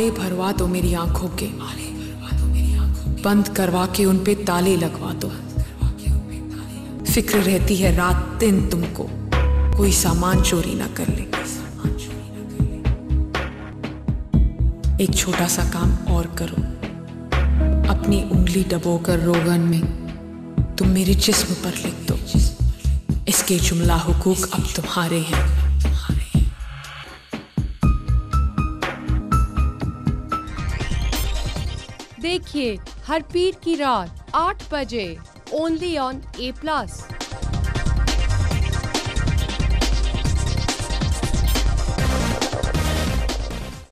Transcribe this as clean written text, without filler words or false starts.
आले भरवा दो मेरी आंखों के, बंद करवा के उन पे ताले लगवा दो। फिक्र रहती है रात दिन तुमको, कोई सामान चोरी ना कर ले। एक छोटा सा काम और करो, अपनी उंगली डबोकर रोगन में तुम मेरे जिस्म पर लिख दो, इसके जुमला हुकूक अब तुम्हारे हैं। देखिए हर पीर की रात 8 बजे ओनली ऑन A+।